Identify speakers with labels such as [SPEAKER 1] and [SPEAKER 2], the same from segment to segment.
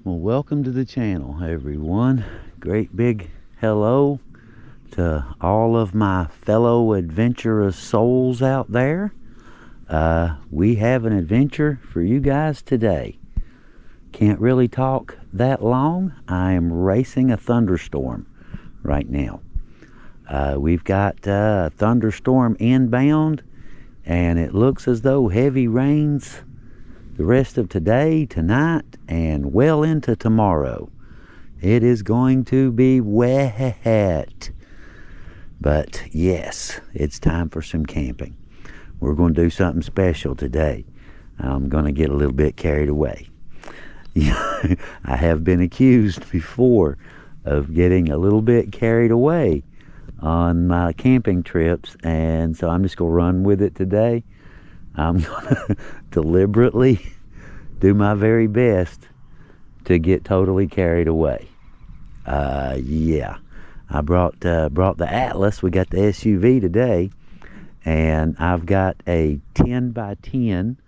[SPEAKER 1] Well, welcome to the channel, everyone. Great big hello to all of my fellow adventurous souls out there. We have an adventure for you guys today. Can't really talk that long. I am racing a thunderstorm right now. We've got a thunderstorm inbound, and it looks as though heavy rains the rest of today, tonight, and well into tomorrow. It is going to be wet. But yes, it's time for some camping. We're going to do something special today. I'm going to get a little bit carried away. I have been accused before of getting a little bit carried away on my camping trips, and so I'm just going to run with it today. I'm going to deliberately do my very best to get totally carried away. Yeah, I brought the Atlas. We got the SUV today, and I've got a 10 by 10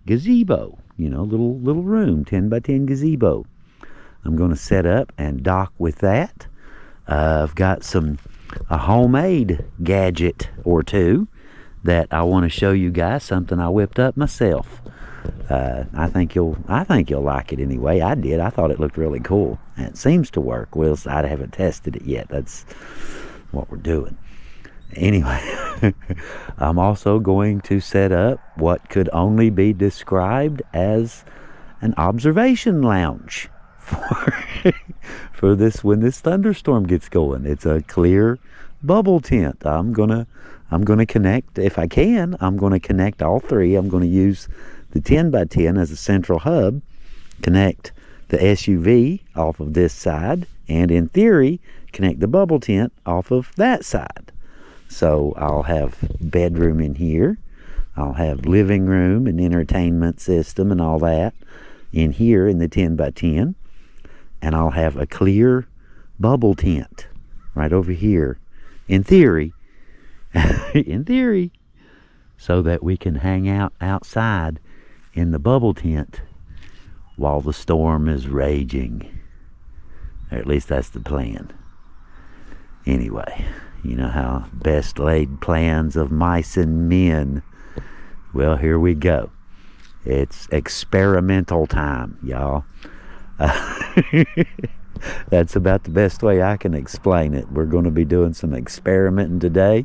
[SPEAKER 1] gazebo, you know, little room, 10 by 10 gazebo. I'm going to set up and dock with that. I've got a homemade gadget or two that I want to show you guys, something I whipped up myself. I think you'll like it anyway. I did. I thought it looked really cool, and it seems to work. Well, I haven't tested it yet. That's what we're doing. Anyway, I'm also going to set up what could only be described as an observation lounge for this when this thunderstorm gets going. It's a clear bubble tent. I'm gonna connect, if I can, I'm gonna connect all three. I'm gonna use the 10 by 10 as a central hub, connect the SUV off of this side, and in theory, connect the bubble tent off of that side. So I'll have bedroom in here. I'll have living room and entertainment system and all that in here in the 10 by 10. And I'll have a clear bubble tent right over here. In theory, so that we can hang out outside in the bubble tent while the storm is raging. Or at least that's the plan. Anyway, you know how best laid plans of mice and men. Well, here we go. It's experimental time, y'all. That's about the best way I can explain it. We're going to be doing some experimenting today.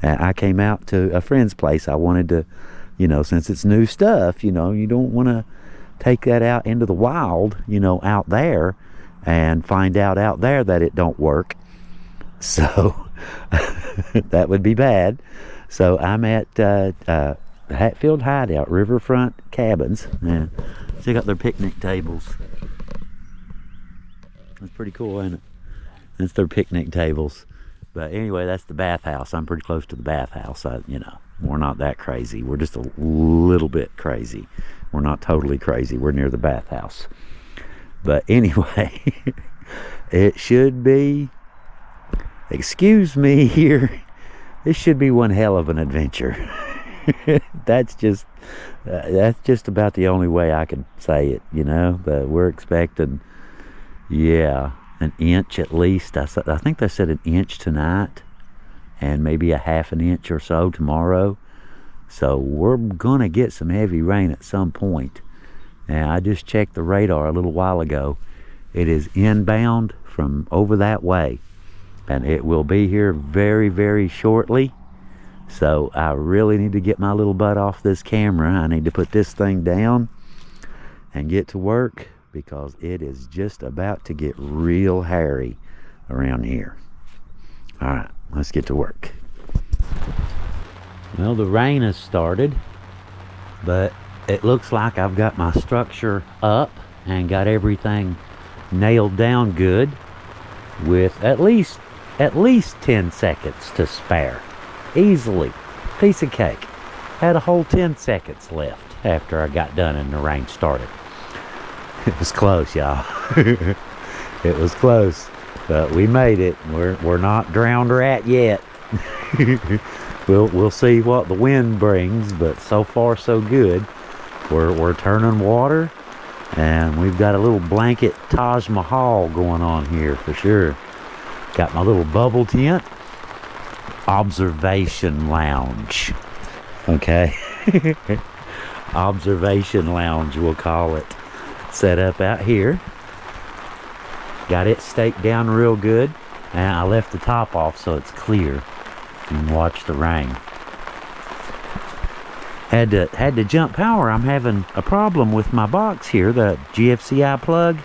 [SPEAKER 1] I came out to a friend's place. I wanted to, you know, since it's new stuff, you know, you don't want to take that out into the wild, you know, out there and find out there that it don't work. So that would be bad. So I'm at Hatfield Hideout, Riverfront Cabins. And check out their picnic tables. That's pretty cool, ain't it? That's their picnic tables. But anyway, that's the bathhouse. I'm pretty close to the bathhouse. You know, we're not that crazy. We're just a little bit crazy. We're not totally crazy. We're near the bathhouse. But anyway, it should be, excuse me here, this should be one hell of an adventure. That's just about the only way I can say it, you know. But we're expecting, yeah, an inch at least. I think they said an inch tonight and maybe a half an inch or so tomorrow. So we're gonna get some heavy rain at some point. And I just checked the radar a little while ago. It is inbound from over that way, and it will be here very, very shortly. So I really need to get my little butt off this camera. I need to put this thing down and get to work, because it is just about to get real hairy around here. All right, let's get to work. Well, the rain has started, but it looks like I've got my structure up and got everything nailed down good, with at least 10 seconds to spare. Easily. Piece of cake. Had a whole 10 seconds left after I got done and the rain started. It was close, y'all. It was close, but we made it. We're not drowned rat yet. We'll see what the wind brings, but so far so good. We're turning water And we've got a little blanket Taj Mahal going on here for sure. Got my little bubble tent. Observation lounge. Okay. Observation lounge, we'll call it. Set up out here. Got it staked down real good. And I left the top off so it's clear. You can watch the rain. Had to jump power. I'm having a problem with my box here. The GFCI plug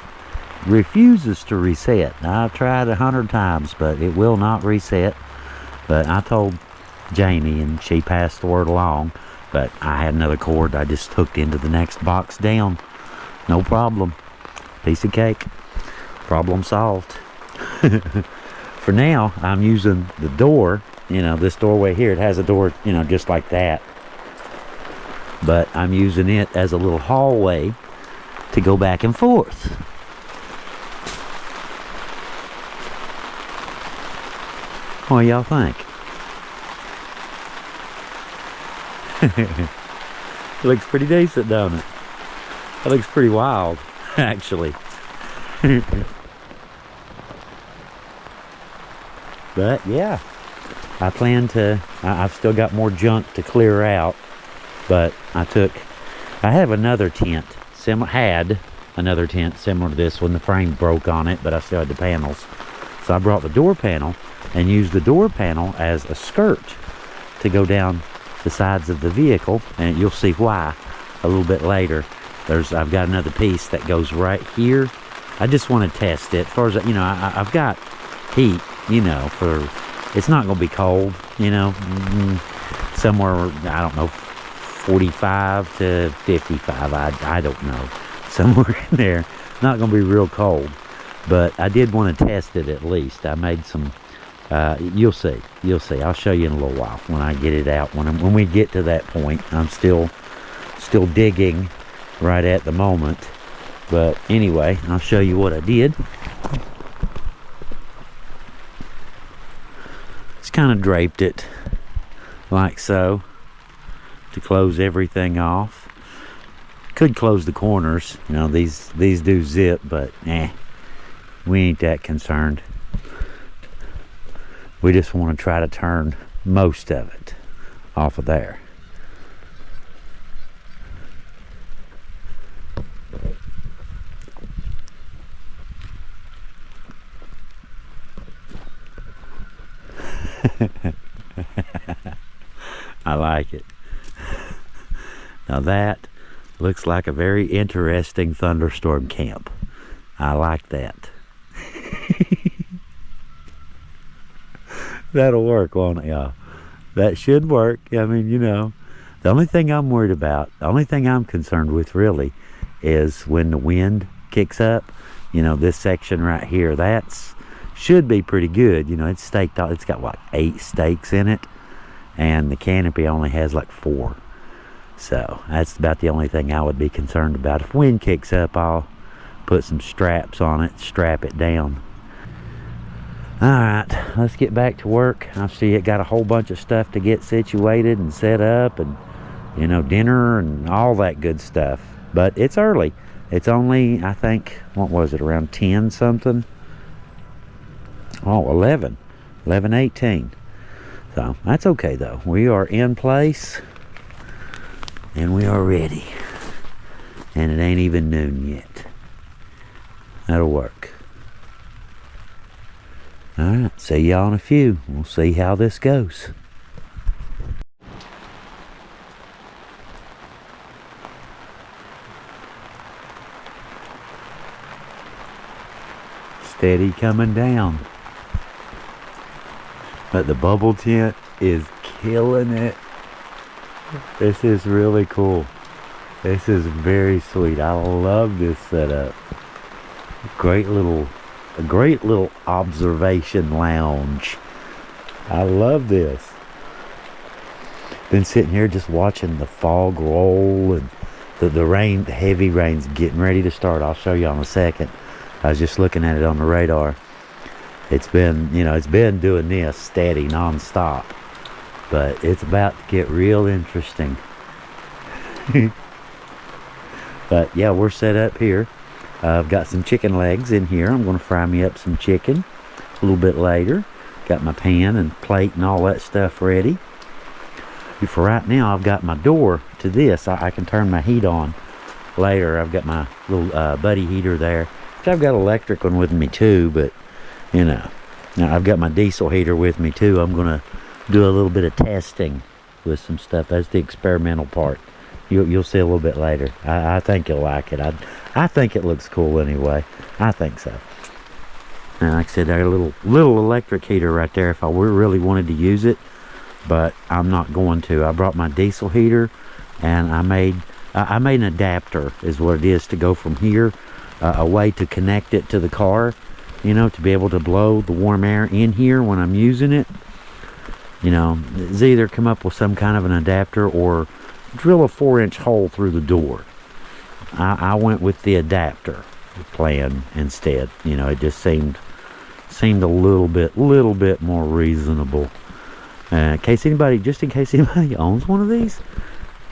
[SPEAKER 1] refuses to reset. I've tried 100 times, but it will not reset. But I told Jamie, and she passed the word along. But I had another cord I just hooked into the next box down. No problem. Piece of cake. Problem solved. For now, I'm using the door. You know, this doorway here, it has a door, you know, just like that. But I'm using it as a little hallway to go back and forth. What do y'all think? It looks pretty decent, don't it? It looks pretty wild, actually. But yeah, I plan to, I've still got more junk to clear out. But I have another tent, had another tent similar to this one. The frame broke on it, but I still had the panels. So I brought the door panel and used the door panel as a skirt to go down the sides of the vehicle. And you'll see why a little bit later. I've got another piece that goes right here. I just want to test it. As far as, you know, I've got heat, you know, it's not going to be cold, you know, somewhere, I don't know, 45 to 55, I don't know, somewhere in there. Not going to be real cold, but I did want to test it at least. I made some, you'll see, I'll show you in a little while when I get it out. When we get to that point, I'm still digging right at the moment, but anyway, I'll show you what I did. Just kind of draped it like so, to close everything off. Could close the corners, you know, these do zip, but we ain't that concerned. We just want to try to turn most of it off of there. I like it. Now that looks like a very interesting thunderstorm camp. I like that. That'll work, won't it, y'all? That should work. I mean, you know, the only thing I'm worried about, the only thing I'm concerned with really is when the wind kicks up. You know, this section right here, should be pretty good. You know, it's staked out. It's got like 8 stakes in it, and the canopy only has like 4. So that's about the only thing I would be concerned about. If wind kicks up, I'll put some straps on it, strap it down. All right, let's get back to work. I see it got a whole bunch of stuff to get situated and set up, and, you know, dinner and all that good stuff. But it's early. It's only, I think, what was it, around 10 something? Oh, 11:18. So that's okay though. We are in place and we are ready. And it ain't even noon yet. That'll work. Alright, see y'all in a few. We'll see how this goes. Steady coming down. But the bubble tent is killing it. This is really cool. This is very sweet. I love this setup. A great little observation lounge. I love this. Been sitting here just watching the fog roll, and the rain, the heavy rain's getting ready to start. I'll show you in a second. I was just looking at it on the radar. It's been, you know, it's been doing this steady, non-stop. But it's about to get real interesting. But yeah, we're set up here. I've got some chicken legs in here. I'm going to fry me up some chicken a little bit later. Got my pan and plate and all that stuff ready. For right now, I've got my door to this. I can turn my heat on later. I've got my little buddy heater there. I've got an electric one with me too, but you know, now I've got my diesel heater with me too. I'm going to do a little bit of testing with some stuff. That's the experimental part. You'll see a little bit later. I think you'll like it. I think it looks cool anyway. I think so. And like I said, I got a little electric heater right there if I really wanted to use it, but I'm not going to. I brought my diesel heater, and I made an adapter is what it is to go from here, a way to connect it to the car, you know, to be able to blow the warm air in here when I'm using it. You know, it's either come up with some kind of an adapter or drill a 4-inch hole through the door. I went with the adapter plan instead. You know, it just seemed a little bit more reasonable. In case anybody owns one of these,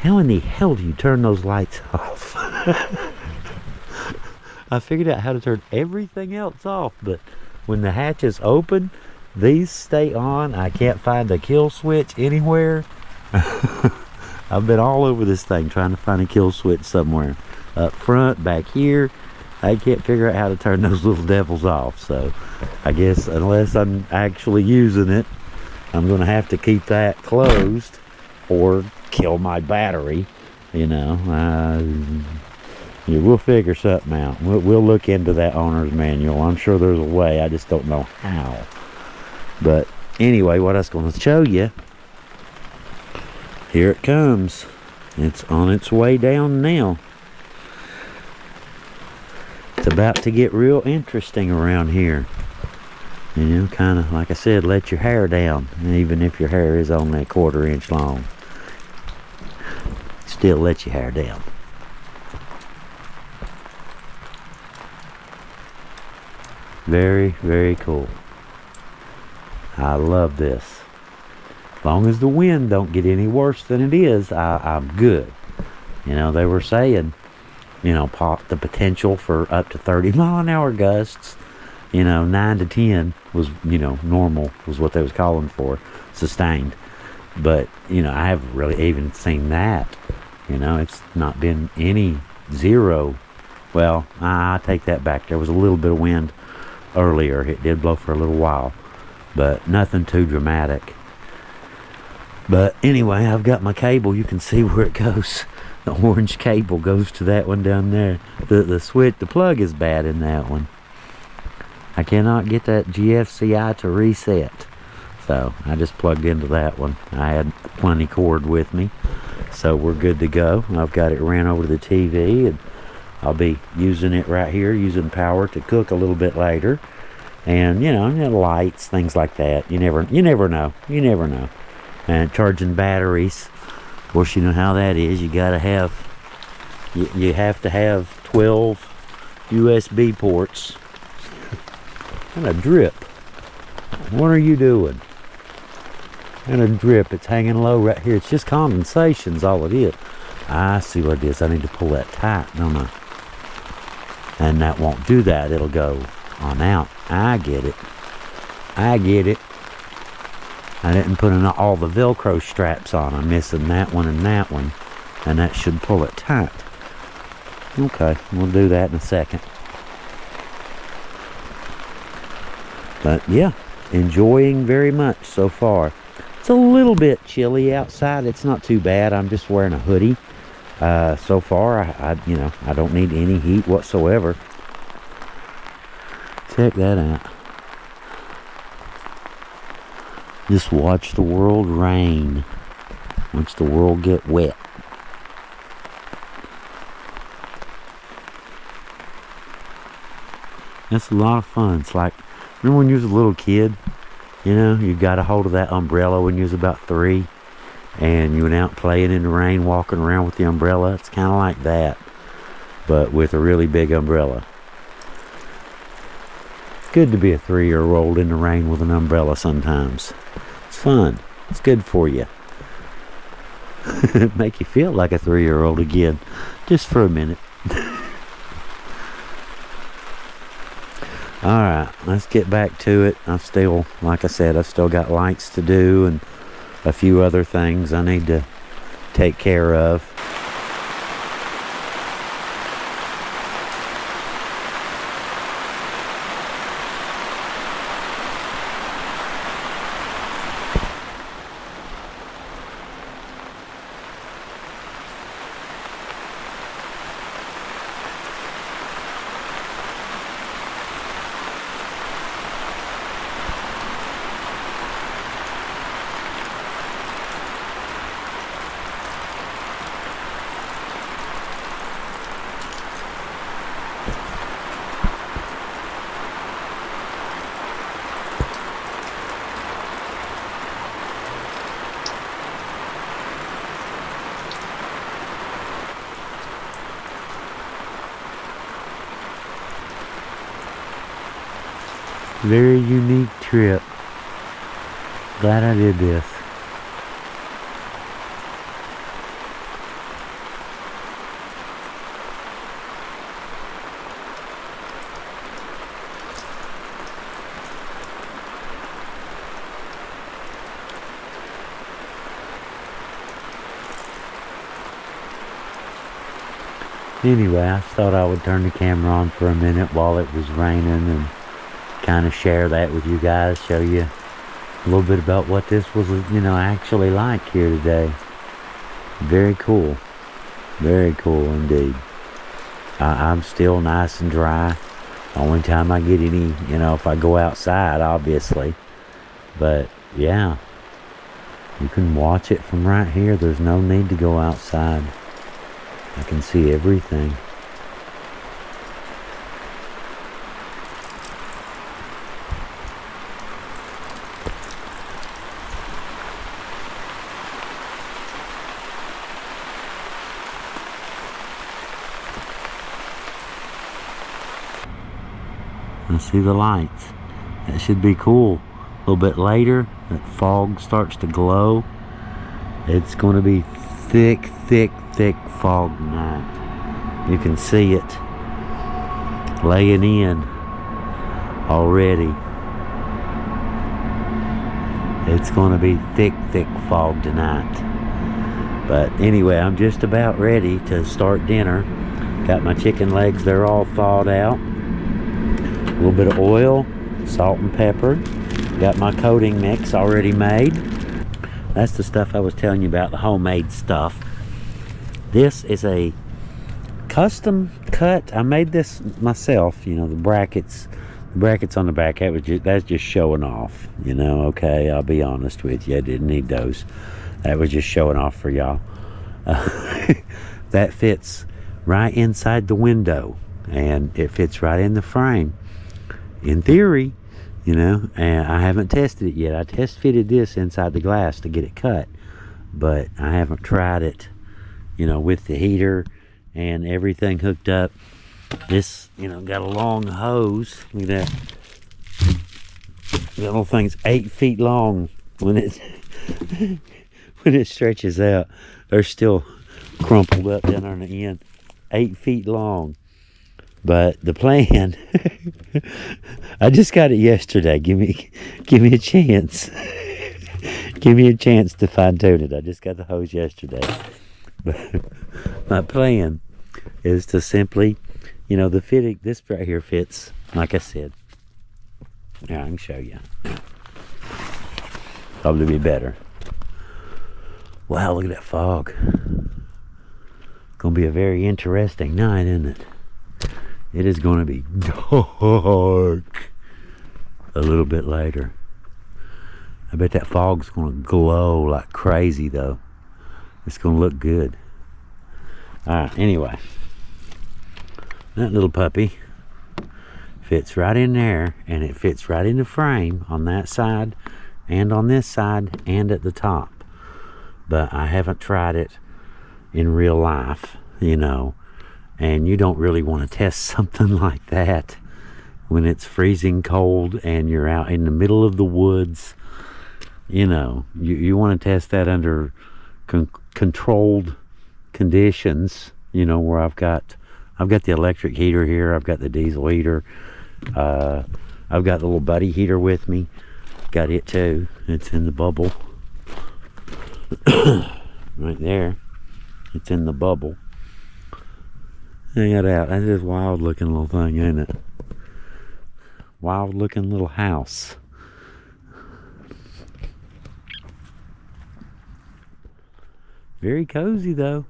[SPEAKER 1] how in the hell do you turn those lights off? I figured out how to turn everything else off, but when the hatch is open, these stay on. I can't find the kill switch anywhere. I've been all over this thing trying to find a kill switch somewhere. Up front, back here. I can't figure out how to turn those little devils off. So I guess unless I'm actually using it, I'm going to have to keep that closed or kill my battery. You know, we'll figure something out. We'll look into that owner's manual. I'm sure there's a way. I just don't know how. But anyway, what I was going to show you, here it comes. It's on its way down now. It's about to get real interesting around here. You know, kind of, like I said, let your hair down. Even if your hair is only a 1/4 inch long. Still let your hair down. Very, very cool. I love this. As long as the wind don't get any worse than it is, I'm good. You know, they were saying, you know, the potential for up to 30-mile-an-hour gusts, you know, 9 to 10 was, you know, normal was what they was calling for, sustained. But, you know, I haven't really even seen that. You know, it's not been any zero. Well, I take that back. There was a little bit of wind earlier. It did blow for a little while, but nothing too dramatic. But anyway, I've got my cable. You can see where it goes. The orange cable goes to that one down there. The switch, the plug is bad in that one. I cannot get that GFCI to reset. So I just plugged into that one. I had plenty cord with me. So we're good to go. I've got it ran over to the TV, and I'll be using it right here, using power to cook a little bit later. And you know, lights, things like that. You never know. You never know. And charging batteries. Of course, you know how that is. You gotta have, you have to have 12 USB ports. And a drip. What are you doing? And a drip. It's hanging low right here. It's just condensation's all it is. I see what it is. I need to pull that tight, don't I? And that won't do that. It'll go on out. I get it. I get it. I didn't put in all the Velcro straps on. I'm missing that one and that one. And that should pull it tight. Okay, we'll do that in a second. But yeah, enjoying very much so far. It's a little bit chilly outside. It's not too bad. I'm just wearing a hoodie. So far, I don't need any heat whatsoever. Check that out. Just watch the world rain. Watch the world get wet. That's a lot of fun. It's like, remember when you was a little kid? You know, you got a hold of that umbrella when you was about 3. And you went out playing in the rain, walking around with the umbrella. It's kind of like that, but with a really big umbrella. It's good to be a 3-year-old in the rain with an umbrella sometimes. It's fun. It's good for you. Make you feel like a 3-year-old again, just for a minute. Alright, let's get back to it. I've still, like I said, I've still got lights to do and a few other things I need to take care of. Very unique trip. Glad I did this. Anyway, I thought I would turn the camera on for a minute while it was raining and kind of share that with you guys, show you a little bit about what this was, actually like here today. Very cool indeed. I'm still nice and dry. Only time I get any, if I go outside, obviously. But yeah, you can watch it from right here. There's no need to go outside. I can see everything. I see the lights. That should be cool. A little bit later, that fog starts to glow. It's going to be thick fog tonight. You can see it laying in already. It's going to be thick fog tonight. But anyway, I'm just about ready to start dinner. Got my chicken legs, they're all thawed out. A little bit of oil, salt and pepper. Got my coating mix already made. That's the stuff I was telling you about, the homemade stuff. This is a custom cut. I made this myself, the brackets on the back, that's just showing off, okay, I'll be honest with you, I didn't need those. That was just showing off for y'all. That fits right inside the window, and it fits right in the frame. In theory, and I haven't tested it yet. I test fitted this inside the glass to get it cut, but I haven't tried it, with the heater and everything hooked up. This, got a long hose. Look at that. That little thing's 8 feet long. When it when it stretches out, they're still crumpled up down on the end. 8 feet long. But the plan, I just got it yesterday. Give me a chance. Give me a chance to fine tune it. I just got the hose yesterday. But my plan is to simply, the fitting, this right here fits, like I said. Yeah, I can show you. Probably be better. Wow, look at that fog. Gonna be a very interesting night, isn't it? It is going to be dark a little bit later. I bet that fog's going to glow like crazy, though. It's going to look good. Alright, anyway. That little puppy fits right in there, and it fits right in the frame on that side and on this side and at the top. But I haven't tried it in real life, and you don't really want to test something like that when it's freezing cold and you're out in the middle of the woods. You want to test that under controlled conditions, where I've got I've got the electric heater here. I've got the diesel heater. I've got the little buddy heater with me. Got it too. It's in the bubble. Right there. It's in the bubble. Hang it out. That's just wild looking little thing, ain't it? Wild looking little house. Very cozy though.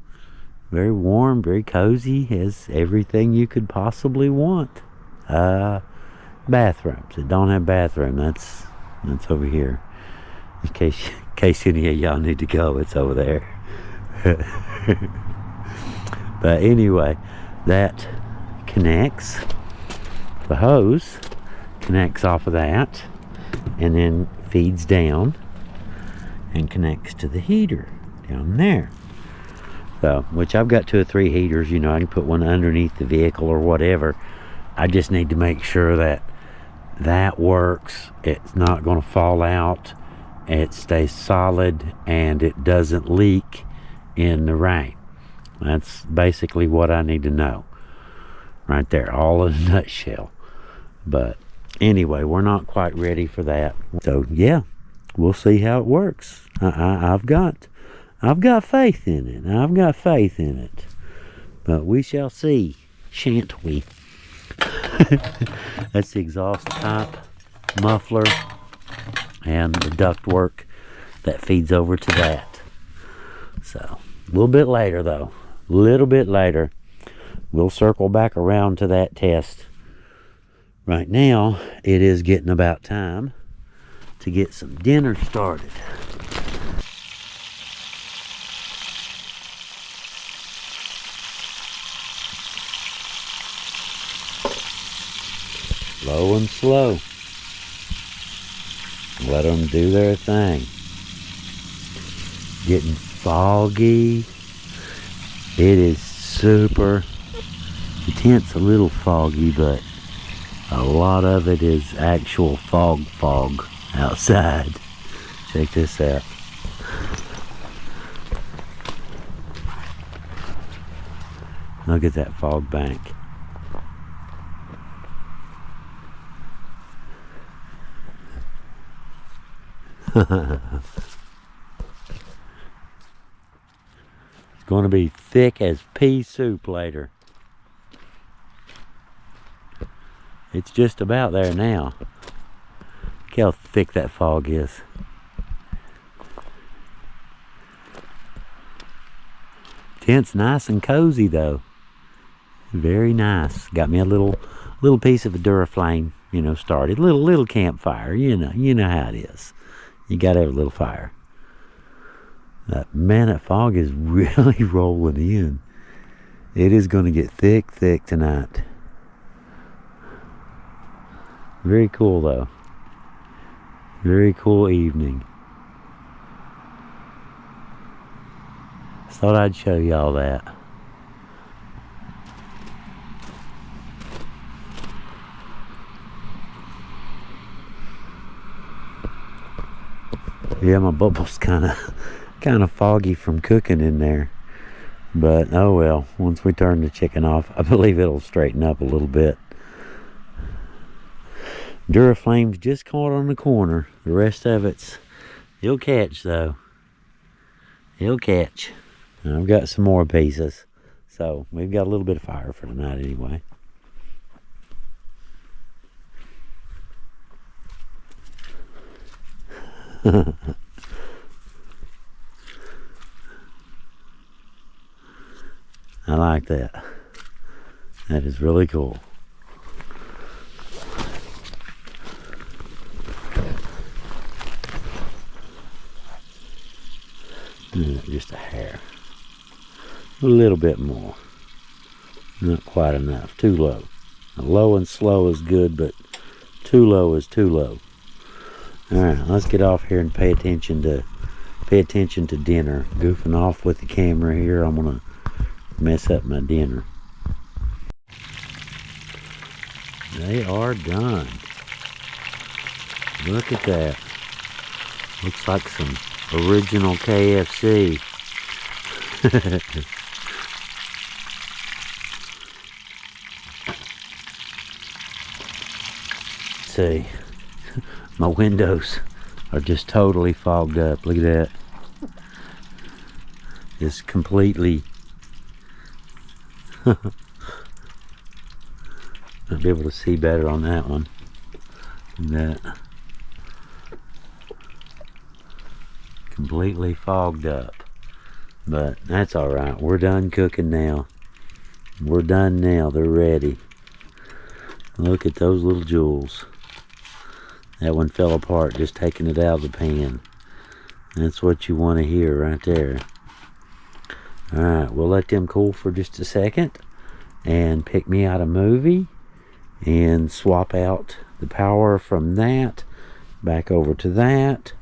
[SPEAKER 1] Very warm, very cozy. Has everything you could possibly want. Bathrooms. It don't have bathroom. That's over here. In case any of y'all need to go, it's over there. But anyway, that connects. The hose connects off of that and then feeds down and connects to the heater down there. So, which I've got 2 or 3 heaters, you know, I can put one underneath the vehicle or whatever. I just need to make sure that that works. It's not going to fall out. It stays solid and it doesn't leak in the rain. That's basically what I need to know. Right there, all in a nutshell. But anyway, we're not quite ready for that. So yeah, we'll see how it works. I've got faith in it. I've got faith in it. But we shall see, shan't we? That's the exhaust pipe, muffler, and the ductwork that feeds over to that. So, a little bit later though, we'll circle back around to that test. Right now, it is getting about time to get some dinner started. Low and slow. Let them do their thing. Getting foggy. It is super. The tent's a little foggy, but a lot of it is actual fog outside. Check this out. Look at that fog bank. It's going to be thick as pea soup later. It's just about there now. Look how thick that fog is. Tent's nice and cozy though. Very nice. Got me a little piece of a Duraflame, you know, started. Little campfire, you know how it is. You gotta have a little fire. Man, that fog is really rolling in. It is gonna get thick tonight. Very cool though. Very cool evening. Thought I'd show y'all that. Yeah, my bubble's kind of foggy from cooking in there. But oh well, once we turn the chicken off, I believe it'll straighten up a little bit. Duraflame's just caught on the corner. The rest of he'll catch though. He'll catch. And I've got some more pieces. So we've got a little bit of fire for tonight anyway. I like that. That is really cool. Just a hair. A little bit more. Not quite enough. Too low. Low and slow is good, but too low is too low. Alright, let's get off here and pay attention to dinner. Goofing off with the camera here, I'm gonna mess up my dinner. They are done. Look at that. Looks like some original KFC. see. My windows are just totally fogged up. Look at that. Just completely. I'll be able to see better on that one. That completely fogged up. But that's alright. We're done cooking now. We're done now. They're ready. Look at those little jewels. That one fell apart just taking it out of the pan. That's what you want to hear right there. Alright, we'll let them cool for just a second and pick me out a movie and swap out the power from that back over to that.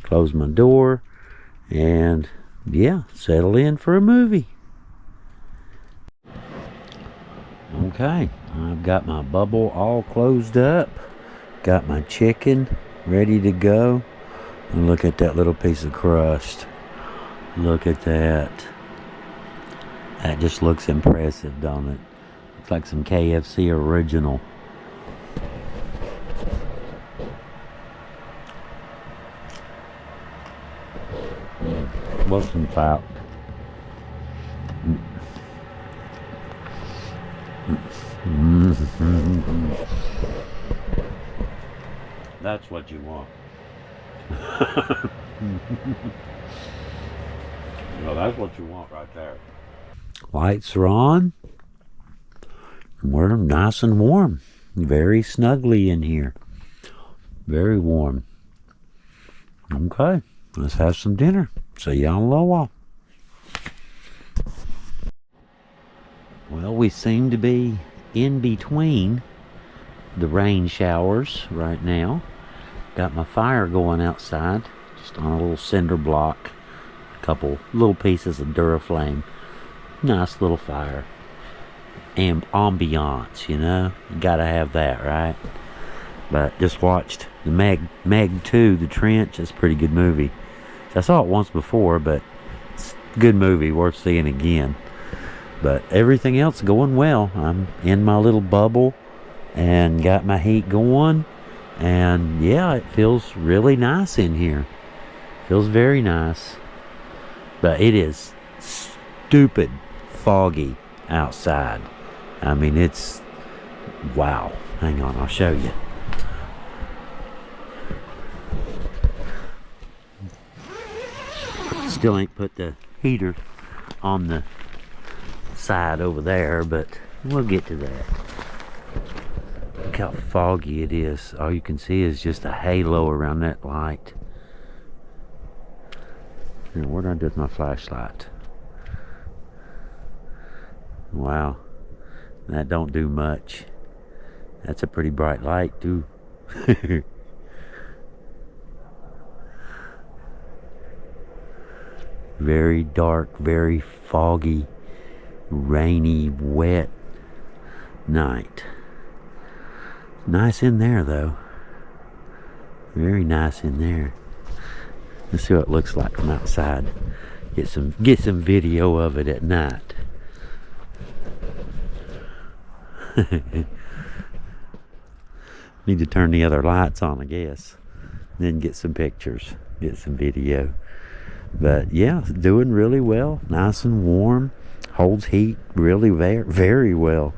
[SPEAKER 1] Close my door and yeah, settle in for a movie. Okay, I've got my bubble all closed up. Got my chicken ready to go. And look at that little piece of crust. Look at that. That just looks impressive, don't it? Looks like some KFC original. What's some fat? That's what you want. Well, that's what you want right there. Lights are on. We're nice and warm. Very snugly in here. Very warm. Okay, let's have some dinner. See you on a little while. Well, we seem to be in between the rain showers right now. Got my fire going outside, just on a little cinder block. A couple little pieces of Duraflame. Nice little fire. And ambiance, you know? You gotta have that, right? But just watched the Meg 2, The Trench. It's a pretty good movie. I saw it once before, but it's a good movie, worth seeing again. But everything else going well. I'm in my little bubble and got my heat going. And yeah, it feels really nice in here. Feels very nice. But it is stupid foggy outside. I mean, it's wow. Hang on, I'll show you. Still ain't put the heater on the side over there, but we'll get to that. Look how foggy it is. All you can see is just a halo around that light. Here, what did I do with my flashlight? Wow, that don't do much. That's a pretty bright light too. Very dark, very foggy, rainy, wet night. Nice in there though. Very nice in there. Let's see what it looks like from outside. Get some video of it at night. Need to turn the other lights on, I guess. Then get some pictures, get some video. But yeah, it's doing really well. Nice and warm. Holds heat really very well.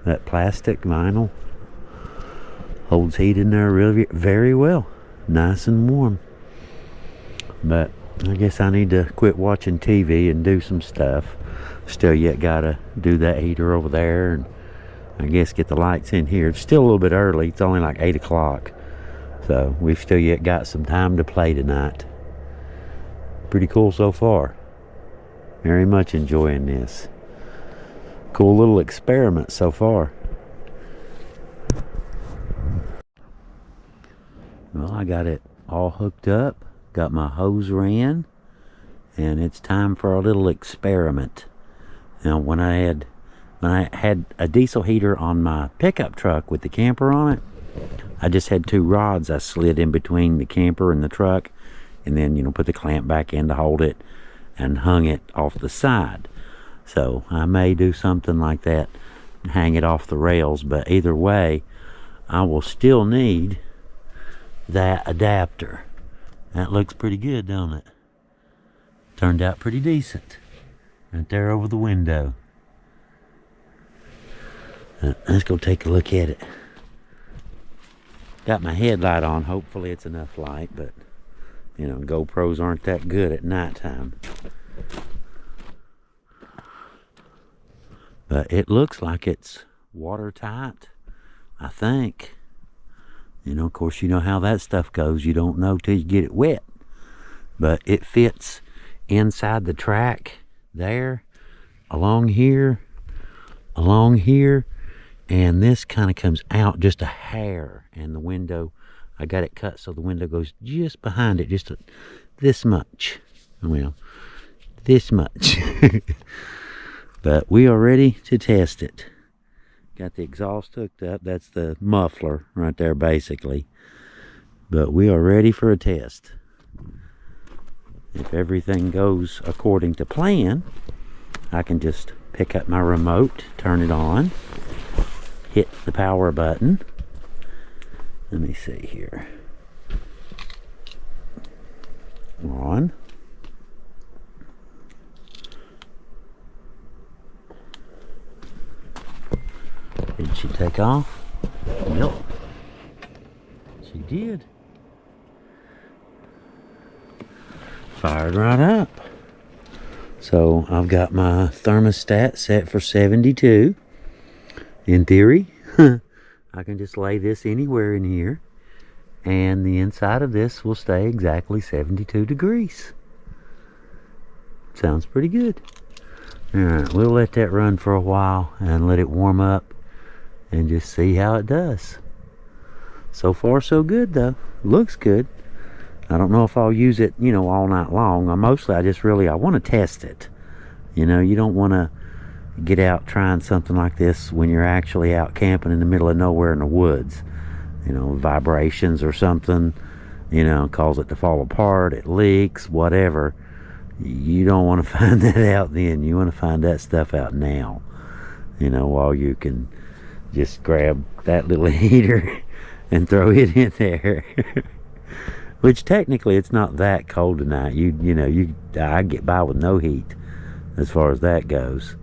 [SPEAKER 1] That plastic vinyl holds heat in there really very well. Nice and warm. But I guess I need to quit watching TV and do some stuff. Still yet gotta do that heater over there, and I guess get the lights in here. It's still a little bit early. It's only like 8 o'clock. So we've still yet got some time to play tonight. Pretty cool so far. Very much enjoying this. Cool little experiment so far. Well, I got it all hooked up. Got my hose ran. And it's time for a little experiment. Now, when I had a diesel heater on my pickup truck with the camper on it, I just had 2 rods I slid in between the camper and the truck, and then, you know, put the clamp back in to hold it and hung it off the side. So I may do something like that, hang it off the rails, but either way, I will still need that adapter. That looks pretty good, don't it? Turned out pretty decent. Right there over the window. Let's go take a look at it. Got my headlight on. Hopefully it's enough light, but you know, GoPros aren't that good at nighttime. But it looks like it's watertight, I think. You know, of course, you know how that stuff goes. You don't know till you get it wet. But it fits inside the track there, along here, and this kind of comes out just a hair, and the window, I got it cut so the window goes just behind it, just this much. Well, this much. But we are ready to test it. Got the exhaust hooked up. That's the muffler right there, basically. But we are ready for a test. If everything goes according to plan, I can just pick up my remote, turn it on, hit the power button. Let me see here. On. Did she take off? Nope. She did. Fired right up. So I've got my thermostat set for 72. In theory, I can just lay this anywhere in here, and the inside of this will stay exactly 72 degrees. Sounds pretty good. Alright, we'll let that run for a while and let it warm up and just see how it does. So far so good though. Looks good. I don't know if I'll use it, you know, all night long. I want to test it. You know, you don't want to get out trying something like this when you're actually out camping in the middle of nowhere in the woods. You know, vibrations or something, you know, cause it to fall apart, it leaks, whatever. You don't want to find that out then. You want to find that stuff out now, you know, while you can just grab that little heater and throw it in there. Which technically it's not that cold tonight. I get by with no heat as far as that goes.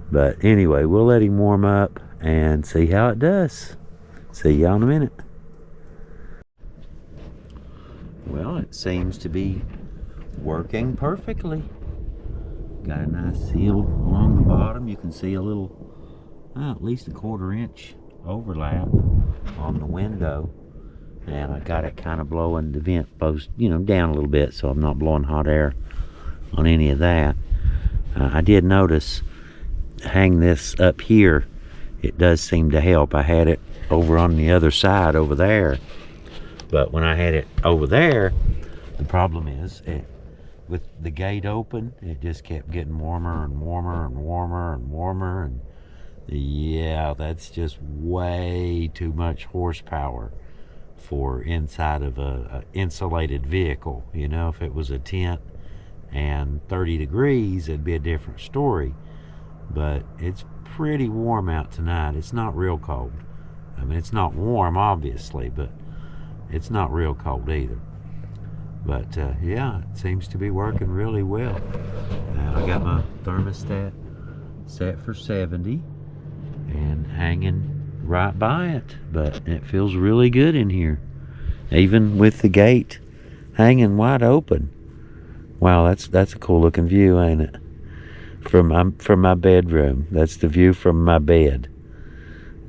[SPEAKER 1] But anyway, we'll let him warm up and see how it does. See y'all in a minute. Well, it seems to be working perfectly. Got a nice seal along the bottom. You can see a little, at least a 1/4 inch overlap on the window. And I got it kind of blowing the vent post, you know, down a little bit, so I'm not blowing hot air on any of that. I did notice, hang this up here, it does seem to help. I had it over on the other side over there, but when I had it over there, the problem is with the gate open, it just kept getting warmer and warmer and warmer and warmer, and yeah, that's just way too much horsepower for inside of a insulated vehicle. You know, if it was a tent and 30 degrees, it'd be a different story. But it's pretty warm out tonight. It's not real cold. I mean, it's not warm, obviously, but it's not real cold either. But yeah, it seems to be working really well. Now I got my thermostat set for 70 and hanging right by it, but it feels really good in here, even with the gate hanging wide open. Wow, that's a cool looking view, ain't it? From my bedroom. That's the view from my bed.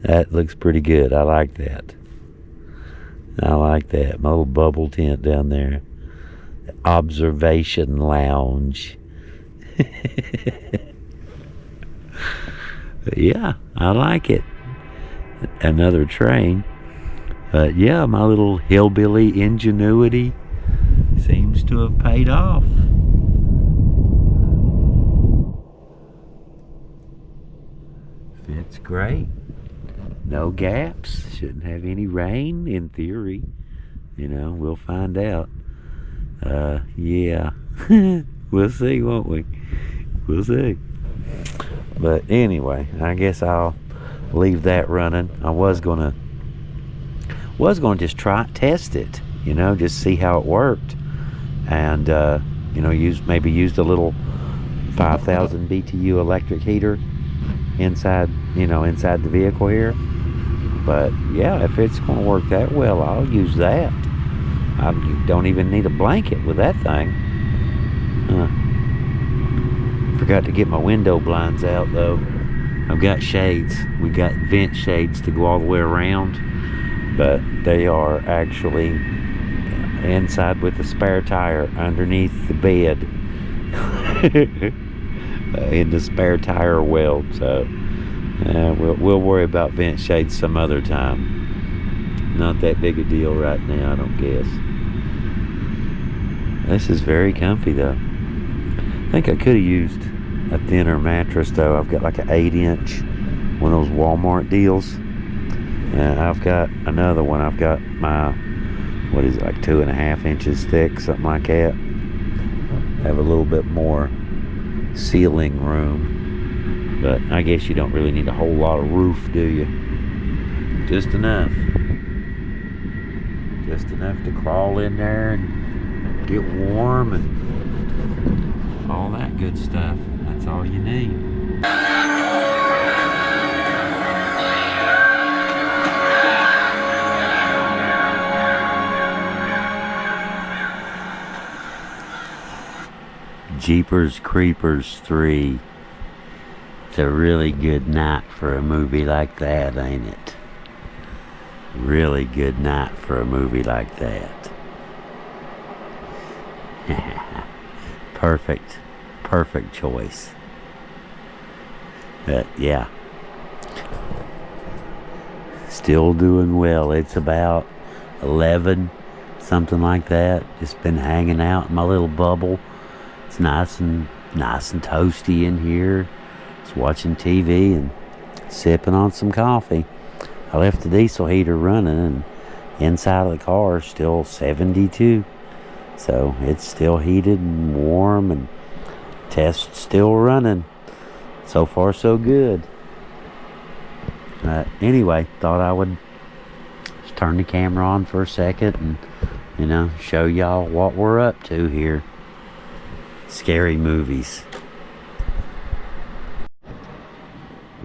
[SPEAKER 1] That looks pretty good. I like that. I like that. My little bubble tent down there. Observation lounge. Yeah, I like it. Another train. But yeah, my little hillbilly ingenuity seems to have paid off. Fits great. No gaps. Shouldn't have any rain in theory. You know, we'll find out. Yeah. We'll see, won't we? We'll see. But anyway, I guess I'll leave that running. I was gonna was going to just test it, you know, just see how it worked. And, you know, maybe used a little 5,000 BTU electric heater inside, you know, inside the vehicle here. But yeah, if it's going to work that well, I'll use that. I don't even need a blanket with that thing. Forgot to get my window blinds out though. I've got shades. We got vent shades to go all the way around, but they are actually inside with the spare tire underneath the bed in the spare tire weld. So we'll worry about vent shades some other time. Not that big a deal right now, I don't guess. This is very comfy though. I think I could have used a thinner mattress though. I've got like an 8-inch, one of those Walmart deals. I've got another one. I've got my, what is it, like 2.5 inches thick, something like that. Have a little bit more ceiling room, but I guess you don't really need a whole lot of roof, do you? Just enough to crawl in there and get warm and all that good stuff. That's all you need. Jeepers Creepers 3. It's a really good night for a movie like that, ain't it? Really good night for a movie like that. Perfect choice. But yeah, still doing well. It's about 11, something like that. Just been hanging out in my little bubble. It's nice and toasty in here. Just watching TV and sipping on some coffee. I left the diesel heater running, and inside of the car is still 72. So it's still heated and warm, and test's still running. So far so good. Anyway, thought I would just turn the camera on for a second and, you know, show y'all what we're up to here. Scary movies.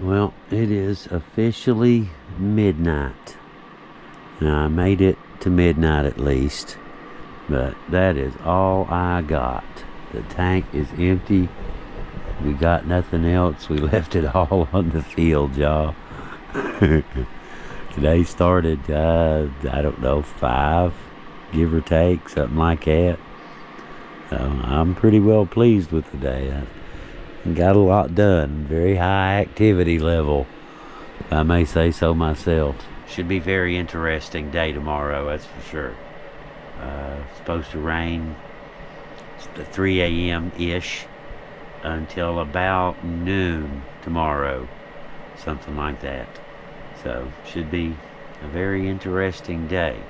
[SPEAKER 1] Well, it is officially midnight. Now, I made it to midnight at least, but that is all I got. The tank is empty. We got nothing else. We left it all on the field, y'all. Today started, I don't know, 5, give or take, something like that. So I'm pretty well pleased with the day. I got a lot done. Very high activity level, if I may say so myself. Should be very interesting day tomorrow, that's for sure. Supposed to rain at 3 a.m.-ish until about noon tomorrow, something like that. So should be a very interesting day.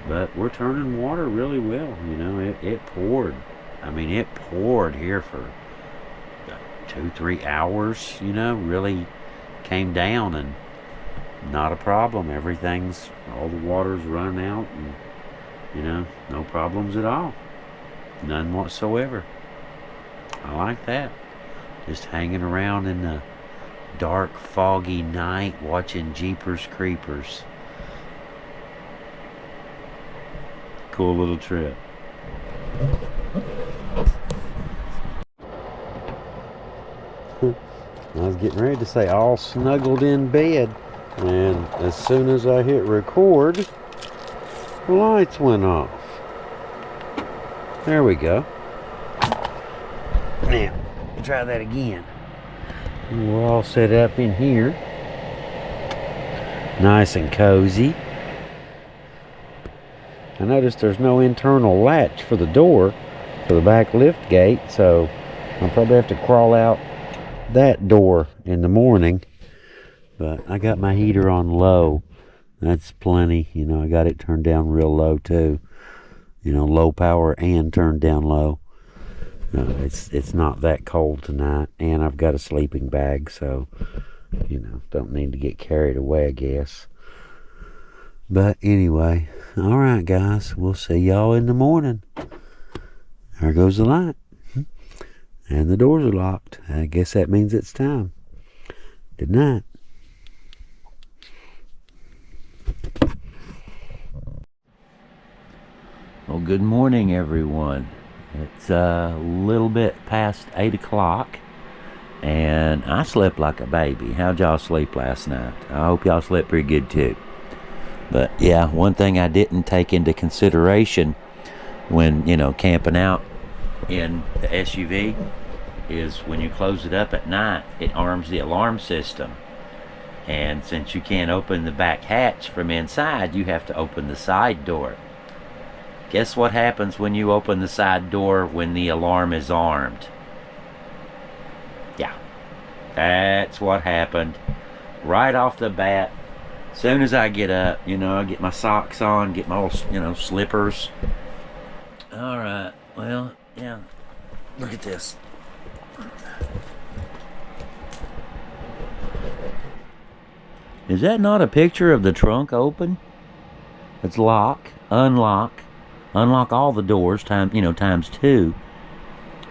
[SPEAKER 1] But we're turning water really well, you know. It poured. I mean, it poured here for 2-3 hours, you know. Really came down, and not a problem. All the water's run out, and, you know, no problems at all. None whatsoever. I like that. Just hanging around in the dark, foggy night, watching Jeepers Creepers. Cool little trip. I was getting ready to say all snuggled in bed, and as soon as I hit record, the lights went off. There we go. Now, try that again. We're all set up in here. Nice and cozy. I noticed there's no internal latch for the door, for the back lift gate, so I'll probably have to crawl out that door in the morning. But I got my heater on low. That's plenty. You know, I got it turned down real low too. You know, low power and turned down low. It's not that cold tonight, and I've got a sleeping bag, so, you know, don't need to get carried away, I guess. But anyway, all right, guys. We'll see y'all in the morning. There goes the light. And the doors are locked. I guess that means it's time. Good night. Well, good morning, everyone. It's a little bit past 8 o'clock, and I slept like a baby. How'd y'all sleep last night? I hope y'all slept pretty good, too. But, yeah, one thing I didn't take into consideration when, camping out in the SUV is when you close it up at night, it arms the alarm system. And since you can't open the back hatch from inside, you have to open the side door. Guess what happens when you open the side door when the alarm is armed? Yeah, that's what happened. Right off the bat, as soon as I get up, I get my socks on, get my old, slippers. All right, well, yeah, look at this. Is that not a picture of the trunk open? It's lock, unlock all the doors, times 2.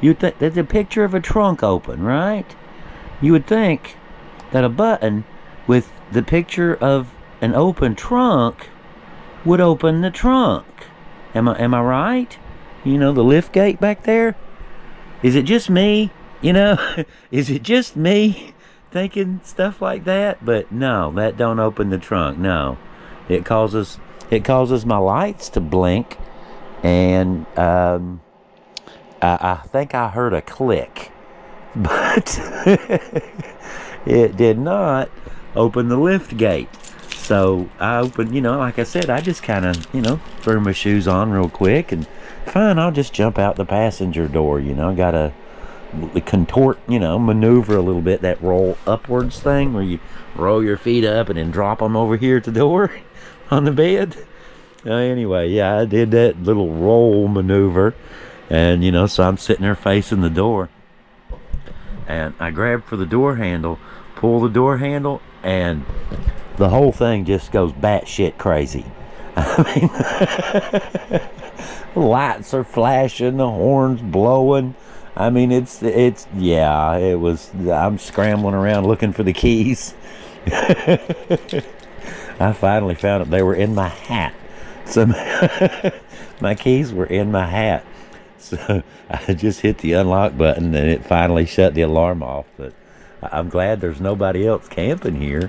[SPEAKER 1] You'd think that's a picture of a trunk open, right? You would think that a button with the picture of an open trunk would open the trunk. Am I right? The lift gate back there? Is it just me? Is it just me thinking stuff like that? But no, that don't open the trunk. No. It causes my lights to blink. And I think I heard a click, but it did not open the lift gate. So I opened, like I said, I just kind of, threw my shoes on real quick and fine, I'll just jump out the passenger door, got to contort, maneuver a little bit, that roll upwards thing where you roll your feet up and then drop them over here at the door on the bed. Anyway, yeah, I did that little roll maneuver, and so I'm sitting there facing the door, and I grab for the door handle, pull the door handle, and the whole thing just goes batshit crazy. I mean, lights are flashing, the horns blowing. I mean, it was. I'm scrambling around looking for the keys. I finally found them. They were in my hat. So my keys were in my hat. So I just hit the unlock button and it finally shut the alarm off. But I'm glad there's nobody else camping here,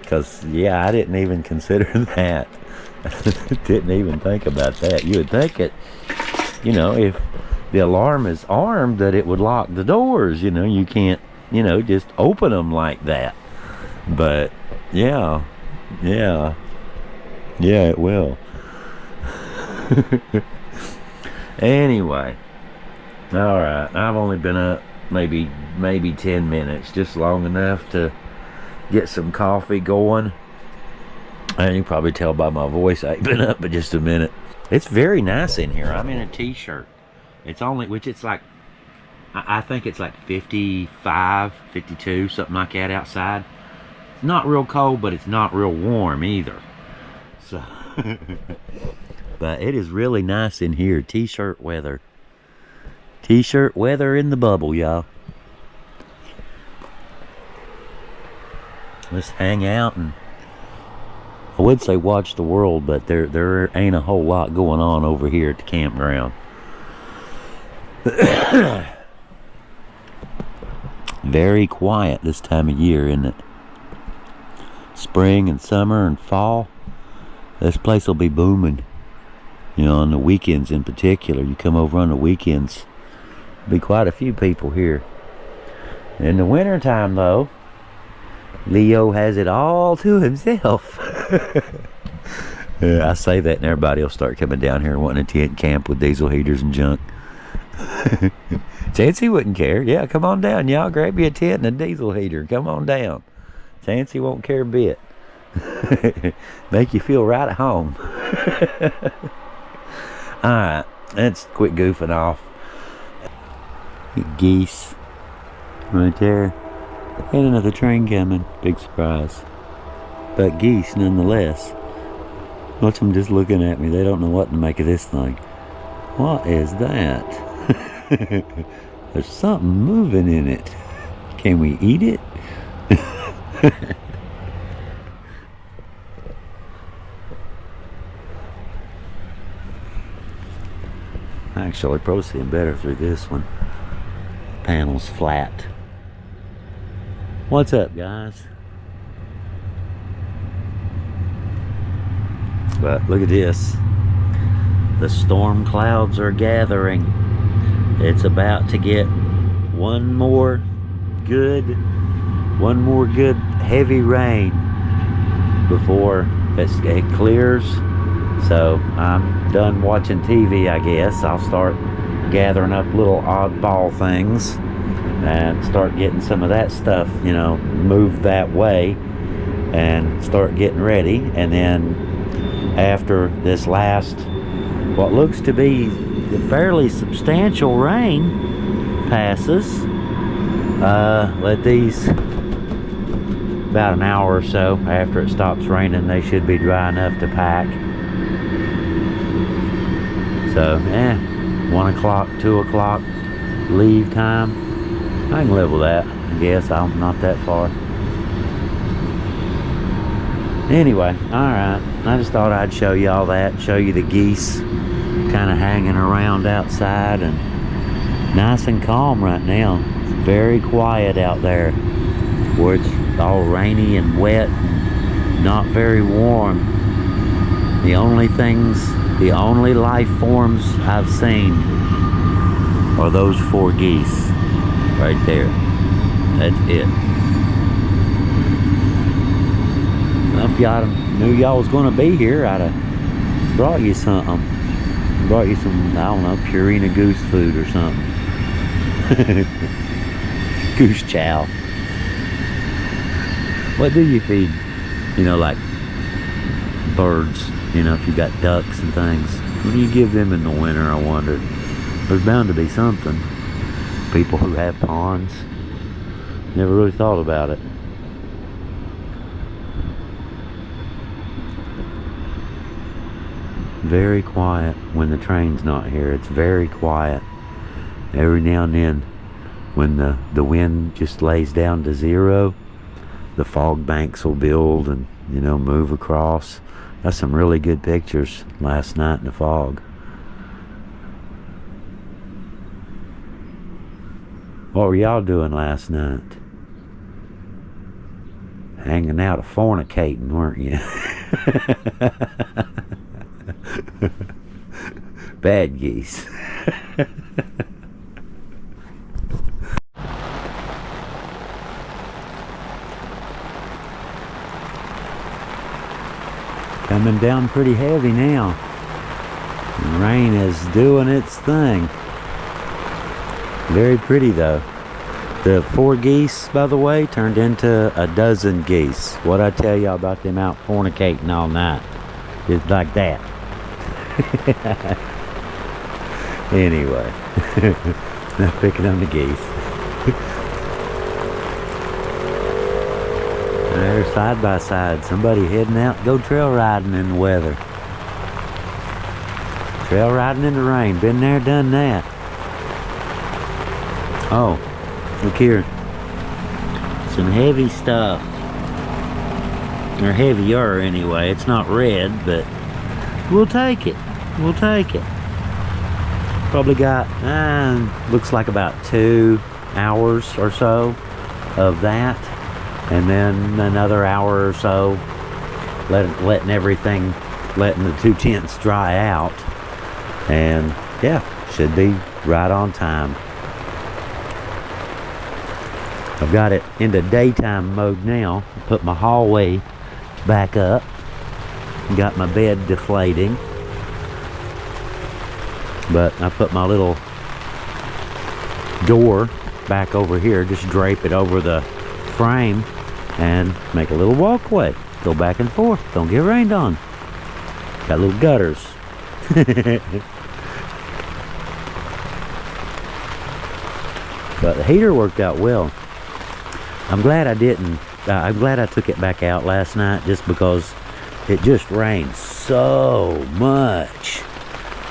[SPEAKER 1] because, yeah, I didn't even consider that. Didn't even think about that. You would think it, if the alarm is armed, that it would lock the doors. You can't, just open them like that. But, yeah, it will. Anyway, all right, I've only been up maybe 10 minutes, just long enough to get some coffee going. And you can probably tell by my voice I ain't been up but just a minute. It's very nice in here. I'm in a t-shirt. It's like, I think it's like 55, 52, something like that outside. It's not real cold, but it's not real warm either. So but it is really nice in here. T-shirt weather. T-shirt weather in the bubble, y'all. Let's hang out and, I would say watch the world, but there ain't a whole lot going on over here at the campground. Very quiet this time of year, isn't it? Spring and summer and fall. This place will be booming. On the weekends in particular. You come over on the weekends, be quite a few people here. In the wintertime, though, Leo has it all to himself. Yeah, I say that and everybody will start coming down here wanting to tent camp with diesel heaters and junk. Chancey wouldn't care. Yeah, come on down, y'all. Grab you a tent and a diesel heater. Come on down. Chancey won't care a bit. Make you feel right at home. Alright, let's quit goofing off. Geese right there. And another train coming. Big surprise. But geese nonetheless. Watch them just looking at me. They don't know what to make of this thing. What is that? There's something moving in it. Can we eat it? Actually, probably seeing better through this one. Panel's flat. What's up, guys? But look at this. The storm clouds are gathering. It's about to get one more good heavy rain before it clears. So I'm done watching TV, I guess. I'll start gathering up little oddball things and start getting some of that stuff, you know, moved that way and start getting ready. And then after this last, what looks to be the fairly substantial rain passes, let these, about an hour or so after it stops raining, they should be dry enough to pack. So, 1 o'clock, 2 o'clock leave time. I can live with that, I guess. I'm not that far. Anyway, alright. I just thought I'd show you all that. Show you the geese kind of hanging around outside, and nice and calm right now. It's very quiet out there where it's all rainy and wet and not very warm. The only life forms I've seen are those 4 geese right there. That's it. Well, if y'all knew y'all was going to be here, I'd have brought you something. Brought you some, I don't know, Purina goose food or something. Goose chow. What do you feed, you know, like birds? You know, if you got ducks and things, what do you give them in the winter, I wonder? There's bound to be something. People who have ponds never really thought about it. Very quiet when the train's not here. It's very quiet. Every now and then when the wind just lays down to 0, the fog banks will build and, you know, move across. Got some really good pictures last night in the fog. What were y'all doing last night? Hanging out fornicating, weren't you? Bad geese. Coming down pretty heavy now. The rain is doing its thing. Very pretty though. The 4 geese, by the way, turned into a dozen geese. What'd I tell y'all about them out fornicating all night? It's like that. Anyway, not picking on the geese. They're side by side. Somebody heading out, go trail riding in the weather. Trail riding in the rain. Been there, done that. Oh, look here. Some heavy stuff. Or heavier anyway. It's not red, but we'll take it. We'll take it. Probably got, looks like about 2 hours or so of that. And then another hour or so letting the 2 tents dry out. And yeah, should be right on time. I've got it into daytime mode now. Put my hallway back up. Got my bed deflating. But I put my little door back over here. Just drape it over the frame and make a little walkway. Go back and forth. Don't get rained on. Got little gutters. But the heater worked out well. I'm glad I didn't. I'm glad I took it back out last night, just because it just rained so much.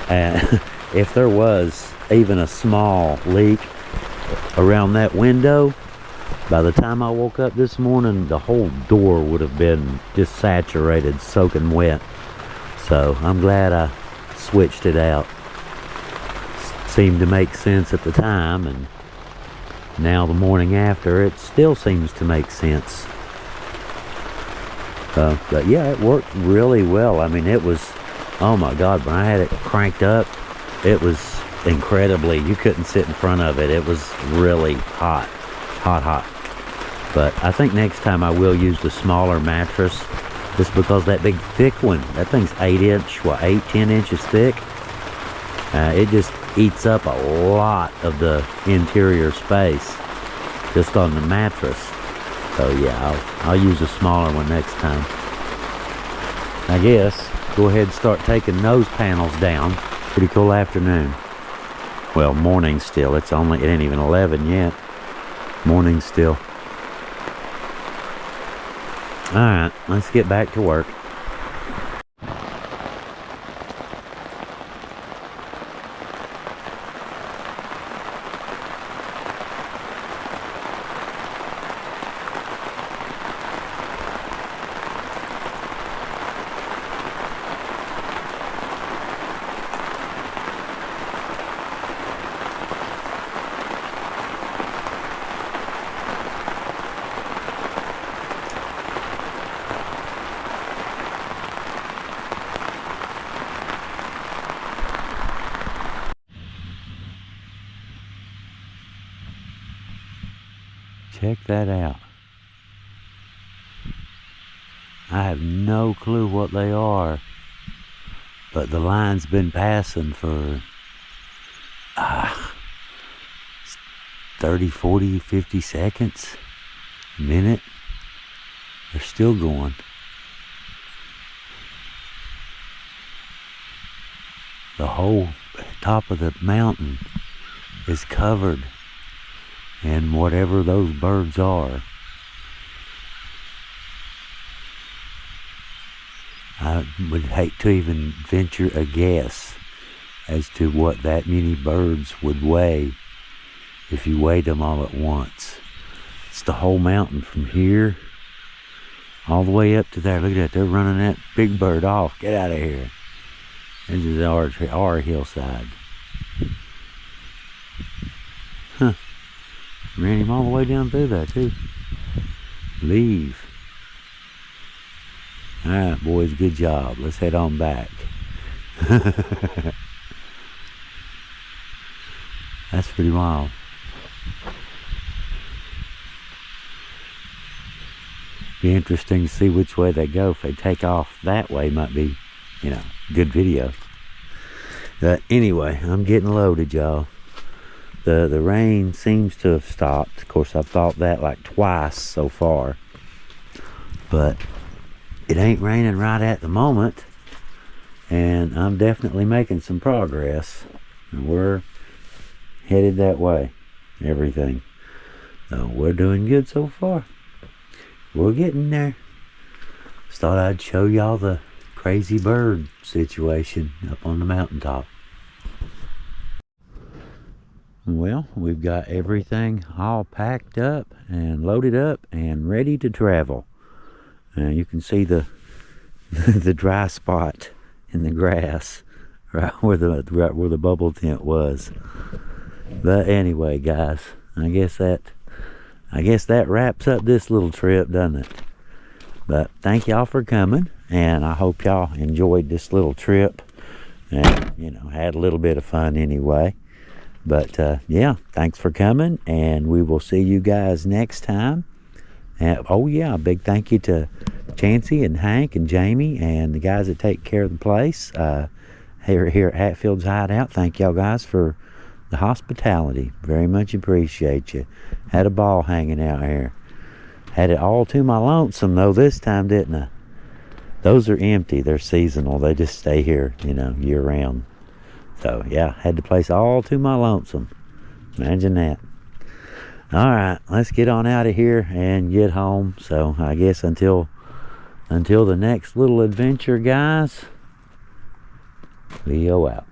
[SPEAKER 1] And if there was even a small leak around that window, by the time I woke up this morning, the whole door would have been just saturated, soaking wet. So I'm glad I switched it out. Seemed to make sense at the time, and now the morning after, it still seems to make sense. But yeah, it worked really well. I mean, it was, oh my God, when I had it cranked up, it was incredibly, you couldn't sit in front of it. It was really hot, hot. But I think next time I will use the smaller mattress, just because that big thick one, that thing's 10 inches thick. It just eats up a lot of the interior space just on the mattress. So yeah, I'll use a smaller one next time. I guess go ahead and start taking those panels down. Pretty cool afternoon. Well, morning still. It ain't even 11 yet. Morning still. Alright, let's get back to work. Check that out. I have no clue what they are, but the line's been passing for 30, 40, 50 seconds, a minute. They're still going. The whole top of the mountain is covered in whatever those birds are. I would hate to even venture a guess as to what that many birds would weigh if you weighed them all at once. It's the whole mountain from here all the way up to there. Look at that, they're running that big bird off. Get out of here. This is our hillside. Huh. Ran him all the way down through there too. Leave. Alright boys, good job. Let's head on back. That's pretty wild. Be interesting to see which way they go. If they take off that way, might be, good video. But anyway, I'm getting loaded, y'all. The rain seems to have stopped. Of course, I've thought that like twice so far. But it ain't raining right at the moment. And I'm definitely making some progress. And we're headed that way. Everything. So we're doing good so far. We're getting there. Just thought I'd show y'all the crazy bird situation up on the mountaintop. Well, we've got everything all packed up and loaded up and ready to travel. And you can see the the dry spot in the grass right where the bubble tent was. But anyway, guys, I guess that wraps up this little trip, doesn't it? But thank y'all for coming, and I hope y'all enjoyed this little trip and had a little bit of fun anyway. But yeah, thanks for coming, and we will see you guys next time. And oh yeah, a big thank you to Chancey and Hank and Jamie and the guys that take care of the place here at Hatfield's Hideout. Thank y'all guys for the hospitality. Very much appreciate you. Had a ball hanging out here. Had it all to my lonesome though this time, didn't I? Those are empty. They're seasonal. They just stay here, year round. So yeah, had the place all to my lonesome. Imagine that. Alright, let's get on out of here and get home. So I guess until until the next little adventure, guys, Leo out.